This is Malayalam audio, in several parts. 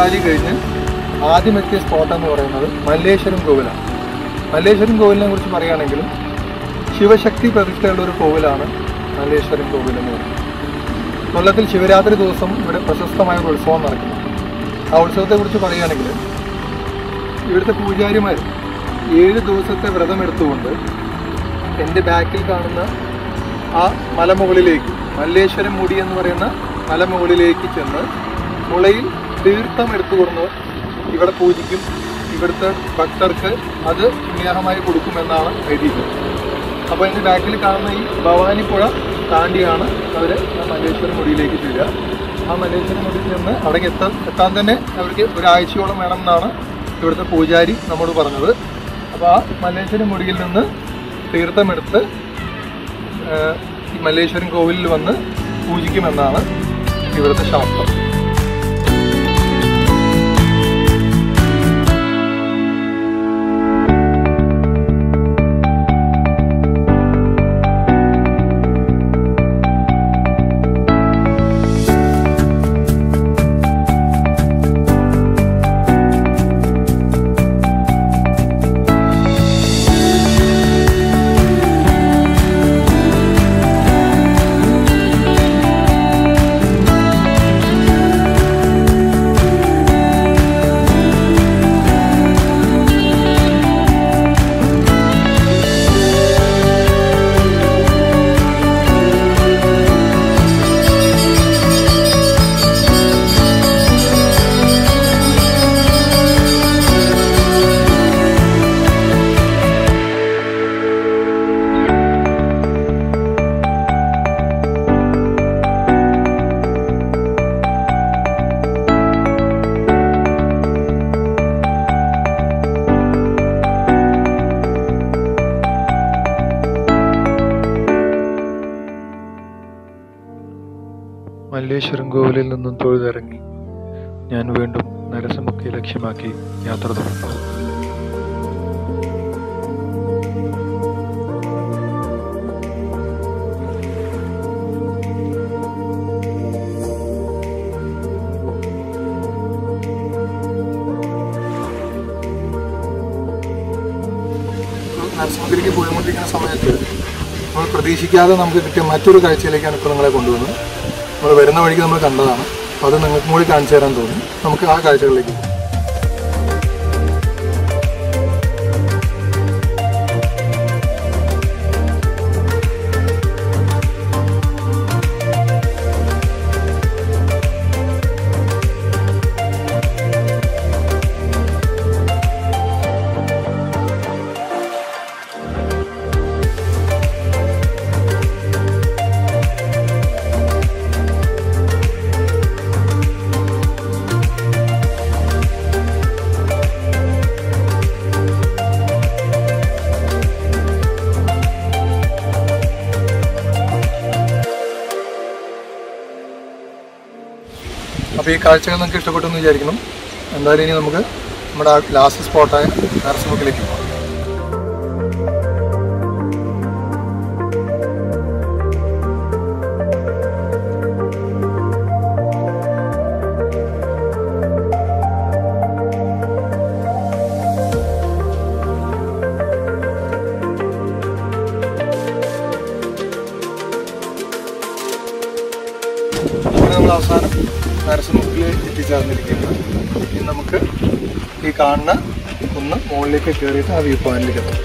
പൊങ്കാലി കഴിഞ്ഞ് ആദ്യം എത്തിയ സ്പോട്ട് എന്ന് പറയുന്നത് മല്ലേശ്വരം കോവിലാണ്. മല്ലേശ്വരം കോവിലിനെ കുറിച്ച് പറയുകയാണെങ്കിൽ ശിവശക്തി പ്രതിഷ്ഠയുള്ള ഒരു കോവിലാണ് മല്ലേശ്വരം കോവിൽ എന്ന് പറയുന്നത്. കൊല്ലത്തിൽ ശിവരാത്രി ദിവസം ഇവിടെ പ്രശസ്തമായ ഒരു ഉത്സവം നടക്കുന്നു. ആ ഉത്സവത്തെക്കുറിച്ച് പറയുകയാണെങ്കിൽ ഇവിടുത്തെ പൂജാരിമാർ 7 ദിവസത്തെ വ്രതമെടുത്തുകൊണ്ട് എൻ്റെ ബാക്കിൽ കാണുന്ന ആ മലമുകളിലേക്ക്, മല്ലേശ്വരം മുടി എന്ന് പറയുന്ന മലമുകളിലേക്ക് ചെന്ന് മുളയിൽ തീർത്ഥം എടുത്തുകൊടുന്ന് ഇവിടെ പൂജിക്കും. ഇവിടുത്തെ ഭക്തർക്ക് അത് പുണ്യാഹമായി കൊടുക്കുമെന്നാണ് ഐതിഹ്യം. അപ്പോൾ എൻ്റെ ബാക്കിൽ കാണുന്ന ഈ ഭവാനിപ്പുഴ താണ്ടിയാണ് അവർ ആ മല്ലേശ്വരം മുടിയിലേക്ക് ചെല്ലുക. ആ മല്ലേശ്വരം മുടിയിൽ നിന്ന് അടങ്ങി എത്താൻ തന്നെ അവർക്ക് ഒരാഴ്ചയോളം വേണമെന്നാണ് ഇവിടുത്തെ പൂജാരി നമ്മോട് പറഞ്ഞത്. അപ്പോൾ ആ മല്ലേശ്വരം മുടിയിൽ നിന്ന് തീർത്ഥമെടുത്ത് ഈ മല്ലേശ്വരം കോവിലിൽ വന്ന് പൂജിക്കുമെന്നാണ് ഇവിടുത്തെ ശാസ്ത്രം. മല്ലേശ്വരം കോവിലിൽ നിന്നും തൊഴുതിറങ്ങി ഞാൻ വീണ്ടും നരസിമുക്കി ലക്ഷ്യമാക്കി യാത്ര തുടർന്നു. നരസിമുക്കിലേക്ക് പോയിക്കൊണ്ടിരിക്കുന്ന സമയത്ത് നമ്മൾ പ്രതീക്ഷിക്കാതെ നമുക്ക് കിട്ടിയ മറ്റൊരു കാഴ്ചയിലേക്കാണ് ഇപ്പോൾ നിങ്ങളെ കൊണ്ടുവന്നത്. നമ്മൾ വരുന്ന വഴിക്ക് നമ്മൾ കണ്ടതാണ്. അപ്പോൾ അത് നിങ്ങൾക്കും കൂടി കാണിച്ചു തരാൻ തോന്നി. നമുക്ക് ആ കാഴ്ചകളിലേക്ക് പോകാം. അപ്പോൾ ഈ കാഴ്ചകൾ നിങ്ങൾക്ക് ഇഷ്ടപ്പെട്ടു എന്ന് വിചാരിക്കണം. എന്തായാലും ഇനി നമുക്ക് നമ്മുടെ ലാസ്റ്റ് സ്പോട്ടായ നരസിമുക്കിലേക്ക് പോകാം. നമ്മൾ അവസാനം നരസിമുക്കിൽ എത്തിച്ചേർന്നിരിക്കുന്നത്. ഇനി നമുക്ക് ഈ കാണുന്ന ഒന്ന് മുകളിലേക്ക് കയറിയിട്ട് ആ വ്യൂ പോയിന്റിലേക്ക് എത്താം.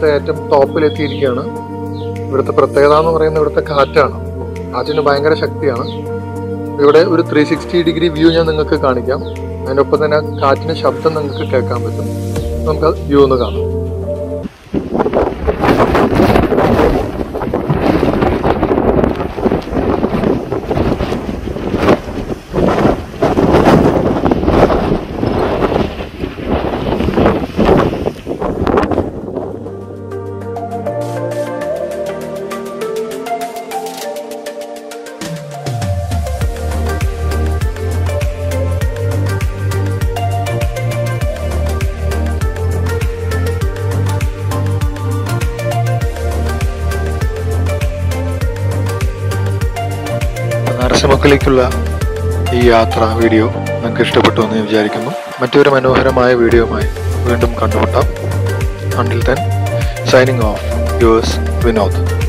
ഇവിടുത്തെ ഏറ്റവും ടോപ്പിലെത്തിയിരിക്കുകയാണ്. ഇവിടുത്തെ പ്രത്യേകത എന്ന് പറയുന്നത് ഇവിടുത്തെ കാറ്റാണ്. കാറ്റിന് ഭയങ്കര ശക്തിയാണ്. ഇവിടെ ഒരു 360 ഡിഗ്രി വ്യൂ ഞാൻ നിങ്ങൾക്ക് കാണിക്കാം. അതിനൊപ്പം തന്നെ കാറ്റിന് ശബ്ദം നിങ്ങൾക്ക് കേൾക്കാൻ പറ്റും. നമുക്ക് വ്യൂ ഒന്ന് കാണാം. നരസിമുക്കിലേക്കുള്ള ഈ യാത്രാ വീഡിയോ നിങ്ങൾക്ക് ഇഷ്ടപ്പെട്ടു എന്ന് വിചാരിക്കുന്നു. മറ്റൊരു മനോഹരമായ വീഡിയോയുമായി വീണ്ടും കണ്ടുമുട്ടാം. Until then, signing off, yours Vinod.